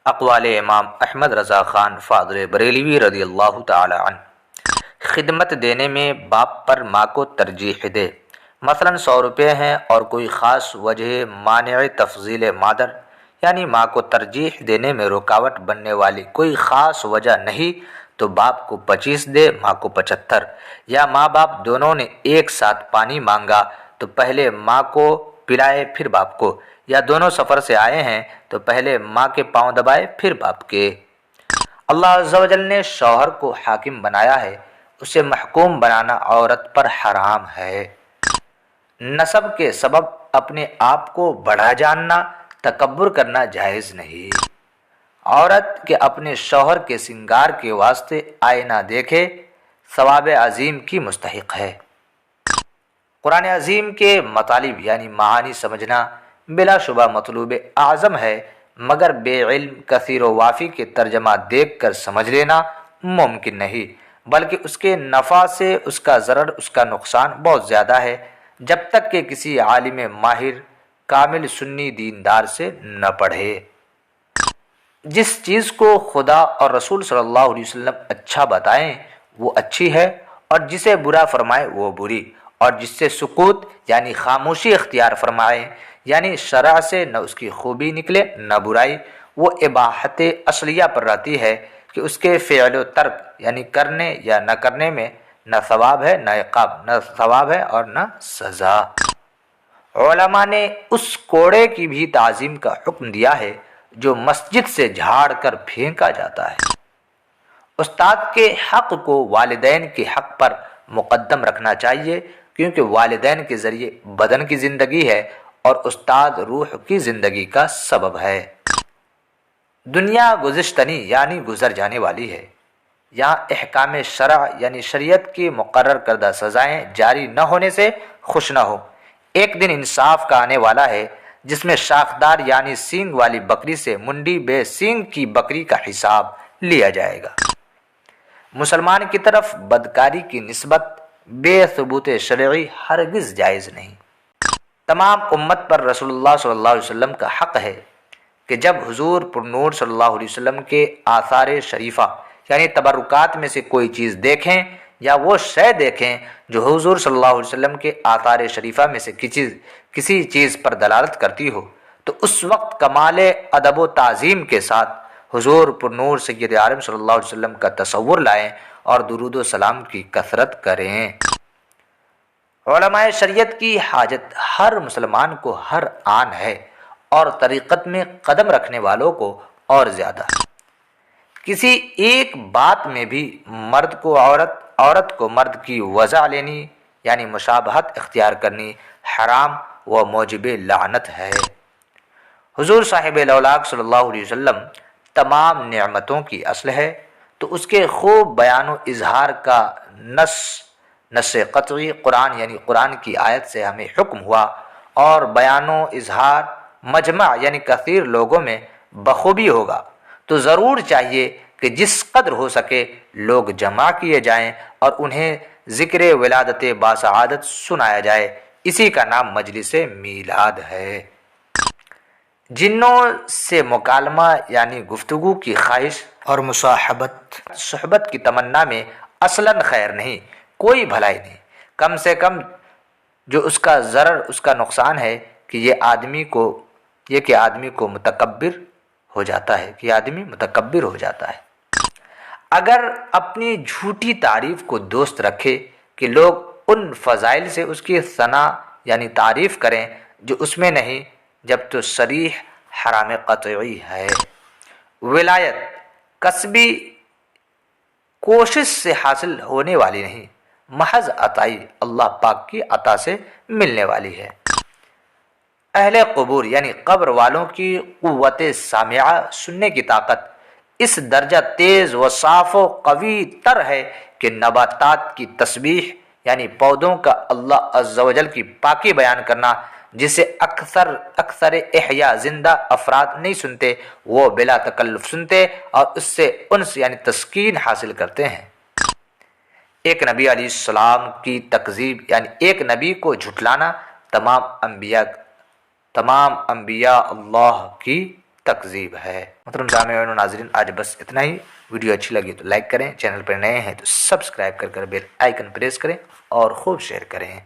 اقوال امام احمد رضا خان فاضل بریلوی رضی اللہ تعالی عنہ۔ خدمت دینے میں باپ پر ماں کو ترجیح دے۔ مثلا 100 روپے ہیں اور کوئی خاص وجہ مانع تفضیل مادر یعنی ماں کو ترجیح دینے میں رکاوٹ بننے والی کوئی خاص وجہ نہیں تو باپ کو 25 دے، ماں کو 75۔ یا ماں باپ دونوں نے ایک ساتھ پانی مانگا تو پہلے ماں کو پلائے پھر باپ کو، یا دونوں سفر سے آئے ہیں تو پہلے ماں کے پاؤں دبائے پھر باپ کے۔ اللہ عز و جل نے شوہر کو حاکم بنایا ہے، اسے محکوم بنانا عورت پر حرام ہے۔ نسب کے سبب اپنے آپ کو بڑا جاننا، تکبر کرنا جائز نہیں۔ عورت کے اپنے شوہر کے سنگار کے واسطے آئینہ دیکھے ثواب عظیم کی مستحق ہے۔ قرآن عظیم کے مطالب یعنی معانی سمجھنا بلا شبہ مطلوب اعظم ہے، مگر بے علم کثیر و وافی کے ترجمہ دیکھ کر سمجھ لینا ممکن نہیں، بلکہ اس کے نفع سے اس کا ضرر، اس کا نقصان بہت زیادہ ہے، جب تک کہ کسی عالم ماہر کامل سنی دیندار سے نہ پڑھے۔ جس چیز کو خدا اور رسول صلی اللہ علیہ وسلم اچھا بتائیں وہ اچھی ہے، اور جسے برا فرمائے وہ بری، اور جس سے سکوت یعنی خاموشی اختیار فرمائے یعنی شرع سے نہ اس کی خوبی نکلے نہ برائی، وہ اباحت اصلیہ پر رہتی ہے کہ اس کے فعل و ترک یعنی کرنے یا نہ کرنے میں نہ ثواب ہے نہ عقاب، نہ ثواب ہے اور نہ سزا۔ علماء نے اس کوڑے کی بھی تعظیم کا حکم دیا ہے جو مسجد سے جھاڑ کر پھینکا جاتا ہے۔ استاد کے حق کو والدین کے حق پر مقدم رکھنا چاہیے، کیونکہ والدین کے ذریعے بدن کی زندگی ہے اور استاد روح کی زندگی کا سبب ہے۔ دنیا گزشتنی یعنی گزر جانے والی ہے، یہاں احکام شرع یعنی شریعت کی مقرر کردہ سزائیں جاری نہ ہونے سے خوش نہ ہو۔ ایک دن انصاف کا آنے والا ہے جس میں شاخدار یعنی سینگ والی بکری سے منڈی بے سینگ کی بکری کا حساب لیا جائے گا۔ مسلمان کی طرف بدکاری کی نسبت بے ثبوت شرعی ہرگز جائز نہیں۔ تمام امت پر رسول اللہ صلی اللہ علیہ وسلم کا حق ہے کہ جب حضور پرنور صلی اللہ علیہ وسلم کے آثار شریفہ یعنی تبرکات میں سے کوئی چیز دیکھیں یا وہ شے دیکھیں جو حضور صلی اللہ علیہ وسلم کے آثار شریفہ میں سے کسی چیز پر دلالت کرتی ہو، تو اس وقت کمال ادب و تعظیم کے ساتھ حضور پرنور سید عالم صلی اللہ علیہ وسلم کا تصور لائیں اور درود و سلام کی کثرت کریں۔ علماء شریعت کی حاجت ہر مسلمان کو ہر آن ہے، اور طریقت میں قدم رکھنے والوں کو اور زیادہ۔ کسی ایک بات میں بھی مرد کو عورت کو مرد کی وضع لینی یعنی مشابہت اختیار کرنی حرام و موجب لعنت ہے۔ حضور صاحب لولاک صلی اللہ علیہ وسلم تمام نعمتوں کی اصل ہے، تو اس کے خوب بیان و اظہار کا نص قطعی قرآن یعنی قرآن کی آیت سے ہمیں حکم ہوا، اور بیان و اظہار مجمع یعنی کثیر لوگوں میں بخوبی ہوگا، تو ضرور چاہیے کہ جس قدر ہو سکے لوگ جمع کیے جائیں اور انہیں ذکر ولادت باسعادت سنایا جائے۔ اسی کا نام مجلس میلاد ہے۔ جنوں سے مکالمہ یعنی گفتگو کی خواہش اور مصاحبت صحبت کی تمنا میں اصلاً خیر نہیں، کوئی بھلائی نہیں، کم سے کم جو اس کا ضرر اس کا نقصان ہے کہ آدمی کو متکبر ہو جاتا ہے۔ اگر اپنی جھوٹی تعریف کو دوست رکھے کہ لوگ ان فضائل سے اس کی ثنا یعنی تعریف کریں جو اس میں نہیں، جب تو صریح حرام قطعی ہے۔ ولایت کسبی کوشش سے حاصل ہونے والی نہیں، محض عطائی اللہ پاک کی عطا سے ملنے والی ہے۔ اہل قبور یعنی قبر والوں کی قوت سامعہ سننے کی طاقت اس درجہ تیز و صاف و قوی تر ہے کہ نباتات کی تسبیح یعنی پودوں کا اللہ عز و جل کی پاکی بیان کرنا جسے اکثر احیاء زندہ افراد نہیں سنتے، وہ بلا تکلف سنتے اور اس سے انس یعنی تسکین حاصل کرتے ہیں۔ ایک نبی علیہ السلام کی تکذیب یعنی ایک نبی کو جھٹلانا تمام انبیاء اللہ کی تکذیب ہے۔ محترم سامعین و ناظرین، آج بس اتنا ہی۔ ویڈیو اچھی لگی تو لائک کریں، چینل پر نئے ہیں تو سبسکرائب کر بیل آئیکن پریس کریں اور خوب شیئر کریں۔